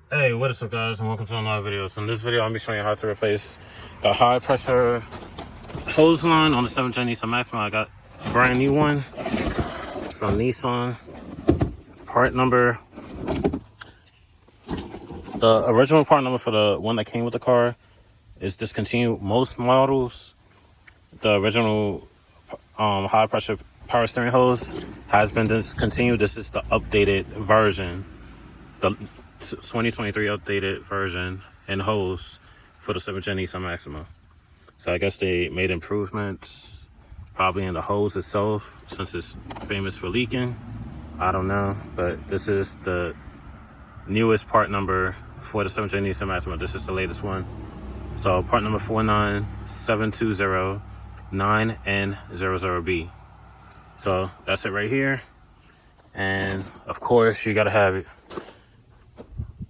Hey, what is up guys, and welcome to another video. So in this video, I'll be showing you how to replace the high pressure hose line on the 7th gen Nissan Maxima. I got a brand new one from Nissan. Part number, the original part number for the one that came with the car is discontinued. Most models, the original high pressure power steering hose has been discontinued. This is the updated version, the 2023 updated version and hose for the 7th gen Nissan Maxima. So I guess they made improvements probably in the hose itself, since it's famous for leaking. I don't know, but this is the newest part number for the 7th gen Nissan Maxima. This is the latest one. So part number 49720-9N00B. So that's it right here. And of course, you gotta have it.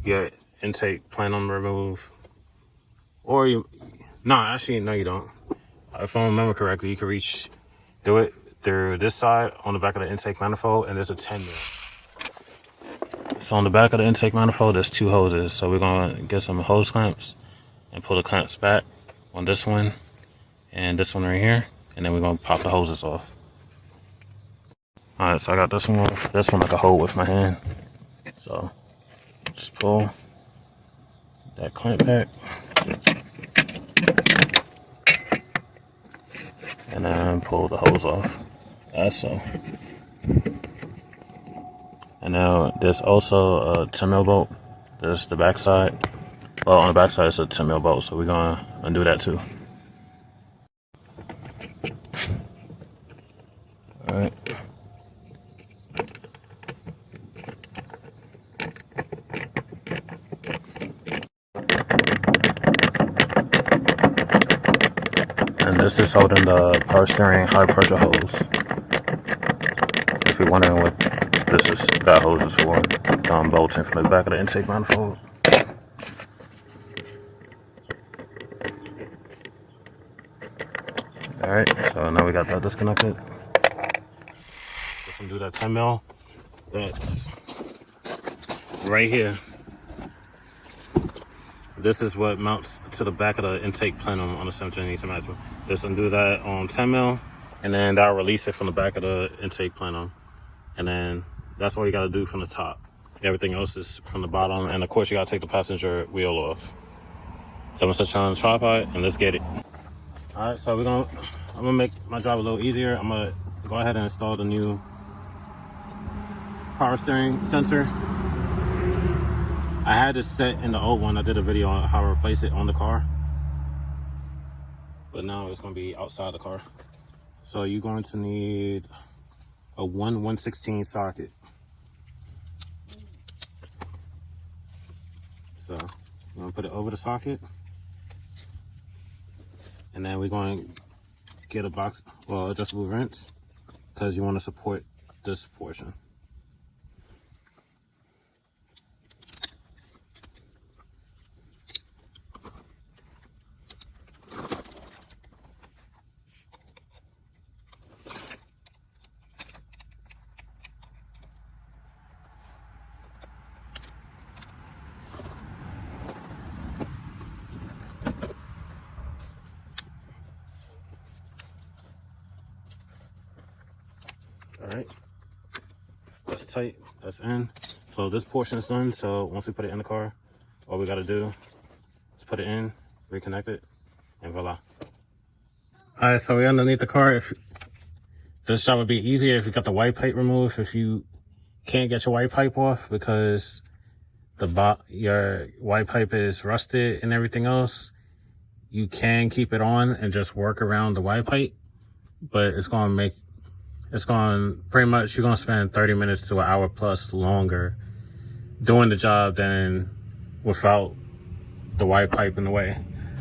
Your intake plan on remove, or you, no, actually, no, you don't. If I remember correctly, you can do it through this side on the back of the intake manifold, and there's a 10 mil. So on the back of the intake manifold, there's two hoses. So we're gonna get some hose clamps and pull the clamps back on this one and this one right here, and then we're gonna pop the hoses off. All right, so I got this one off. This one I can hold with my hand. So just pull that clamp back, and then pull the hose off. That's so. And now there's also a 10 mil bolt. There's the back side. Well, on the back side it's a 10 mil bolt, so we're gonna undo that too. All right. And this is holding the power steering high pressure hose. If you're wondering what that hose is for, bolting from the back of the intake manifold. Alright, so now we got that disconnected. Just undo that 10 mil. That's right here. This is what mounts to the back of the intake plenum on the 7th gen Nissan Maxima. Just undo that on 10 mil, and then that'll release it from the back of the intake plenum. And then that's all you gotta do from the top. Everything else is from the bottom, and of course you gotta take the passenger wheel off. So I'm gonna set you on the tripod and let's get it. All right, so I'm gonna make my job a little easier. I'm gonna go ahead and install the new power steering sensor. I had this set in the old one. I did a video on how to replace it on the car, but now it's gonna be outside the car. So you're going to need a 1/116 socket. So I'm gonna put it over the socket, and then we're going to get a adjustable wrench, because you want to support this portion. All right, that's tight, that's in. So this portion is done. So once we put it in the car, all we gotta do is put it in, reconnect it, and voila. All right, so we're underneath the car. This job would be easier if you got the white pipe removed. If you can't get your white pipe off because your white pipe is rusted and everything else, you can keep it on and just work around the white pipe, but pretty much, you're gonna spend 30 minutes to an hour plus longer doing the job than without the white pipe in the way.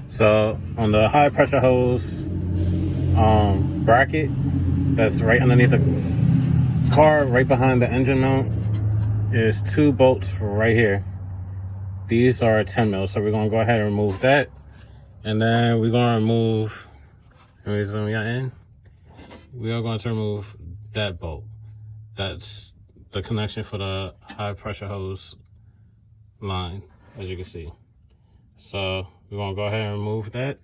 So on the high pressure hose bracket that's right underneath the car, right behind the engine mount, is two bolts right here. These are 10 mil, so we're gonna go ahead and remove that, and then we're gonna remove, we are going to remove that bolt. That's the connection for the high pressure hose line. as you can see. So we're gonna go ahead and remove that.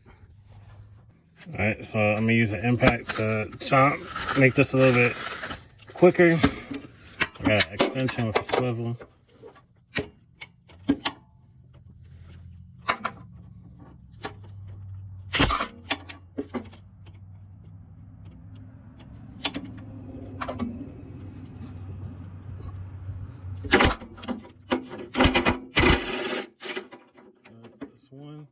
All right, so I'm gonna use an impact to chop, make this a little bit quicker. I got an extension with a swivel. This one.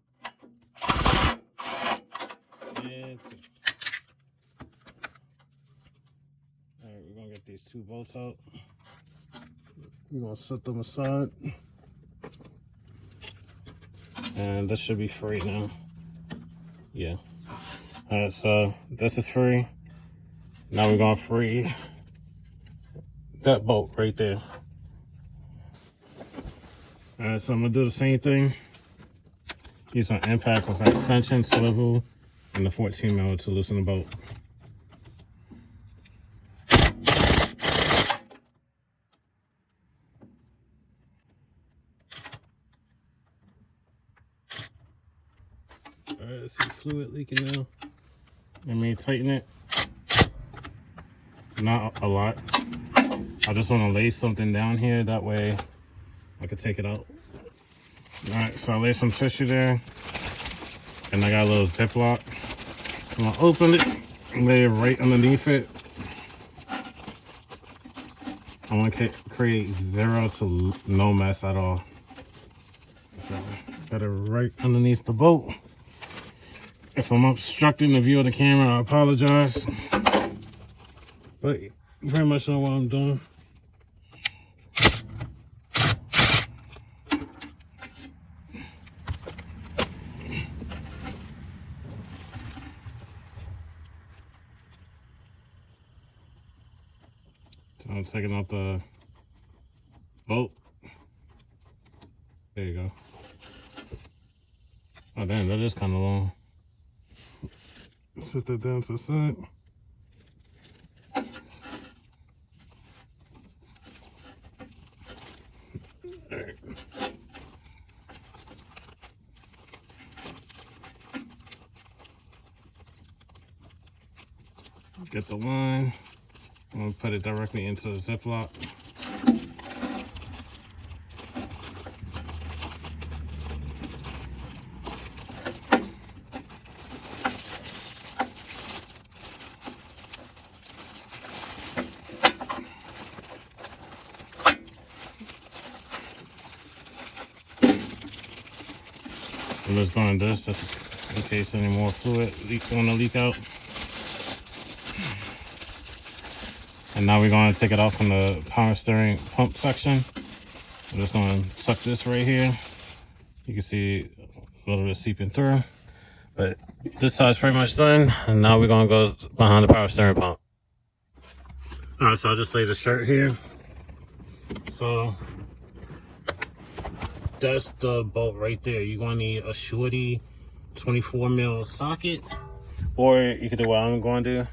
And two. All right, we're gonna get these two bolts out. We're gonna set them aside. And this should be free now. Yeah. All right, so this is free. Now we're gonna free that bolt right there. All right, so I'm gonna do the same thing. Use my impact with an extension, swivel, and the 14 mil to loosen the bolt. All right, I see fluid leaking now. Let me tighten it. Not a lot. I just want to lay something down here. That way I can take it out. All right, so I lay some tissue there. And I got a little Ziploc. So I'm gonna open it and lay it right underneath it. I want to create zero to no mess at all. So got it right underneath the bolt. If I'm obstructing the view of the camera, I apologize. But you pretty much know what I'm doing. So I'm taking out the bolt. There you go. Oh damn, that is kind of long. Set that down to the side. All right. Get the line. I'm gonna put it directly into the Ziploc. I'm just doing this just in case any more fluid want to leak out. And now we're going to take it off from the power steering pump section. I'm just going to suck this right here. You can see a little bit seeping through. But this side's pretty much done. And now we're going to go behind the power steering pump. Alright, so I'll just lay the shirt here. So that's the bolt right there. You're going to need a shorty 24 mil socket. Or you can do what I'm going to do.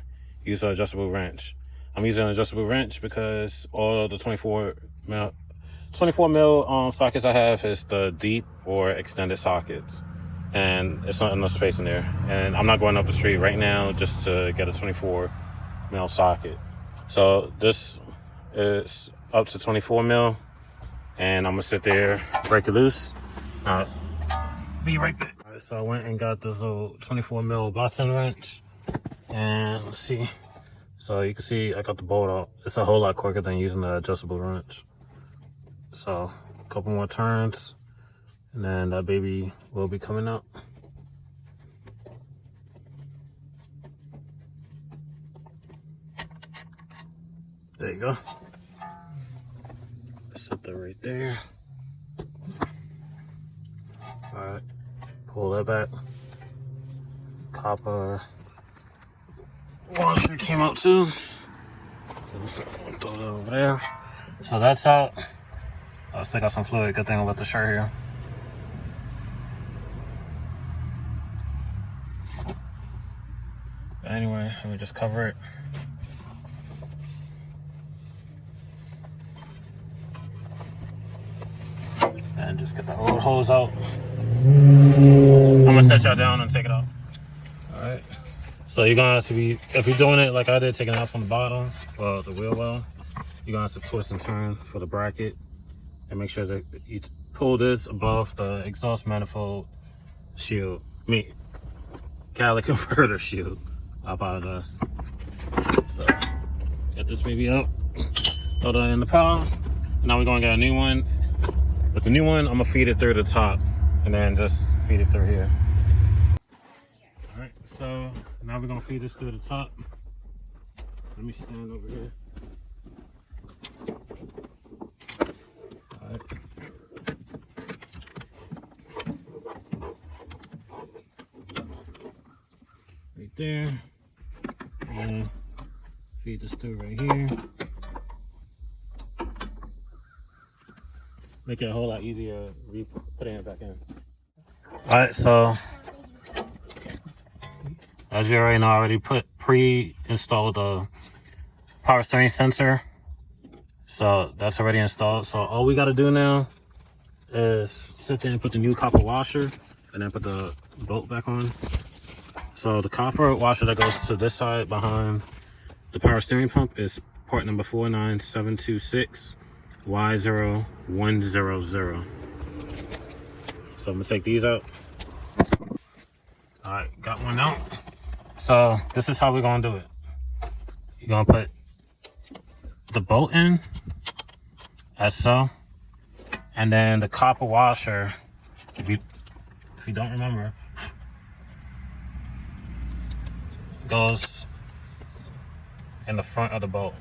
Use an adjustable wrench. I'm using an adjustable wrench because all of the 24 mil sockets I have is the deep or extended sockets. And it's not enough space in there. And I'm not going up the street right now just to get a 24 mil socket. So this is up to 24 mil. And I'm gonna sit there, break it loose. Be right back. All right, so I went and got this little 24 mil Boxend wrench. And let's see. So you can see I got the bolt out. It's a whole lot quicker than using the adjustable wrench. So a couple more turns and then that baby will be coming up. There you go. Set that right there. Alright, pull that back. Copper washer came out too. So throw that over there. So that's out. Let's take out some fluid. Good thing I left the shirt here. But anyway, let me just cover it. And then just get the old hose out. I'm gonna set y'all down and take it out. All right. So you're gonna have to be, if you're doing it like I did, taking it out from the bottom, well, the wheel well, you're gonna have to twist and turn for the bracket and make sure that you pull this above the exhaust manifold shield. Catalytic converter shield. I apologize. So get this baby out, throw that in the power. Now we're gonna get a new one. With the new one, I'm gonna feed it through the top and then just feed it through here. All right, so now we're gonna feed this through the top. Let me stand over here. All right. Right there. And feed this through right here. Make it a whole lot easier putting it back in. All right, so as you already know, I already pre-installed the power steering sensor. So that's already installed. So all we gotta do now is sit there and put the new copper washer and then put the bolt back on. So the copper washer that goes to this side behind the power steering pump is part number 49726 Y0100. So I'm gonna take these out. All right, got one out. So this is how we're gonna do it. You're gonna put the bolt in, as so, and then the copper washer, if you don't remember, goes in the front of the bolt.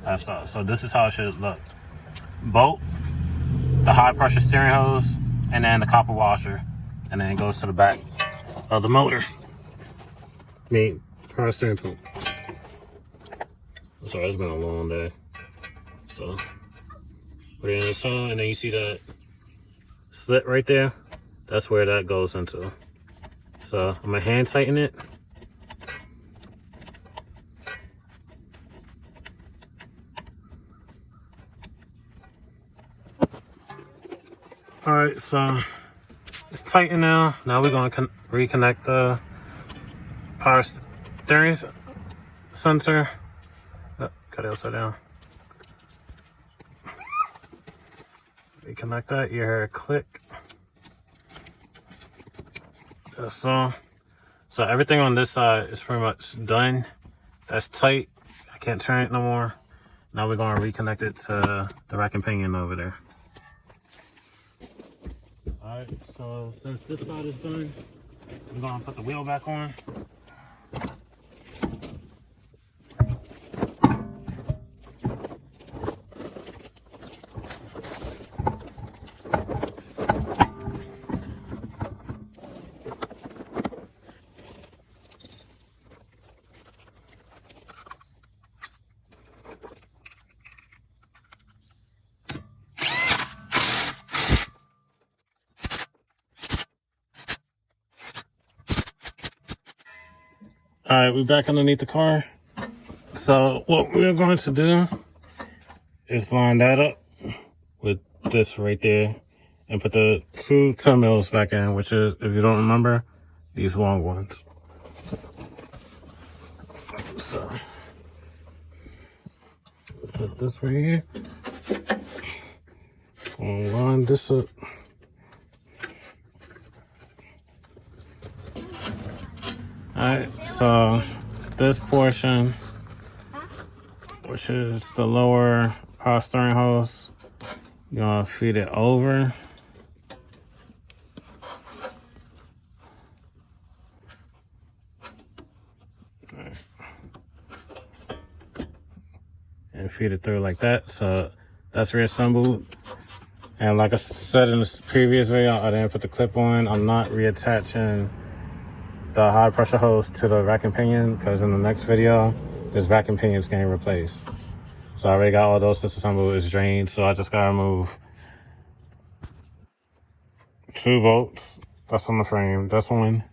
As so. So this is how it should look. Bolt, the high pressure steering hose, and then the copper washer, and then it goes to the back of the motor. Power steering pump. I'm sorry, it's been a long day. So put it in the sun, and then you see that slit right there. That's where that goes into. So I'm gonna hand tighten it. All right, so it's tightened now. Now we're gonna reconnect the power steering sensor. Oh, got it upside down. Reconnect that. You hear a click. So everything on this side is pretty much done. That's tight. I can't turn it no more. Now we're gonna reconnect it to the rack and pinion over there. All right, so since this side is done, I'm gonna put the wheel back on. All right, we're back underneath the car. So what we're going to do is line that up with this right there and put the two 10 mils back in, which is, if you don't remember, these long ones. So set this right here. Gonna line this up. Alright, so this portion, which is the lower power steering hose, you're gonna feed it over. Right. And feed it through like that. So that's reassembled. And like I said in the previous video, I didn't put the clip on. I'm not reattaching the high pressure hose to the rack and pinion, because in the next video this rack and pinion is getting replaced. So I already got all those disassembled, it's drained, so I just gotta remove 2 bolts that's on the frame, this one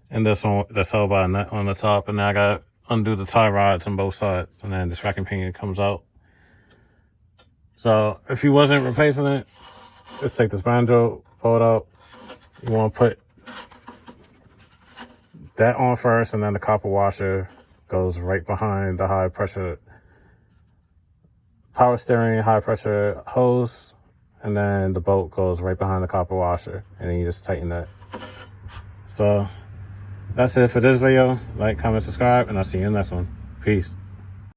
and this one that's held by a nut on the top, and then I gotta undo the tie rods on both sides, and then this rack and pinion comes out. So if you wasn't replacing it, let's take this banjo, pull it out. You want to put that on first, and then the copper washer goes right behind the high pressure power steering, high pressure hose, and then the bolt goes right behind the copper washer, and then you just tighten that. So that's it for this video. Like, comment, subscribe, and I'll see you in the next one. Peace.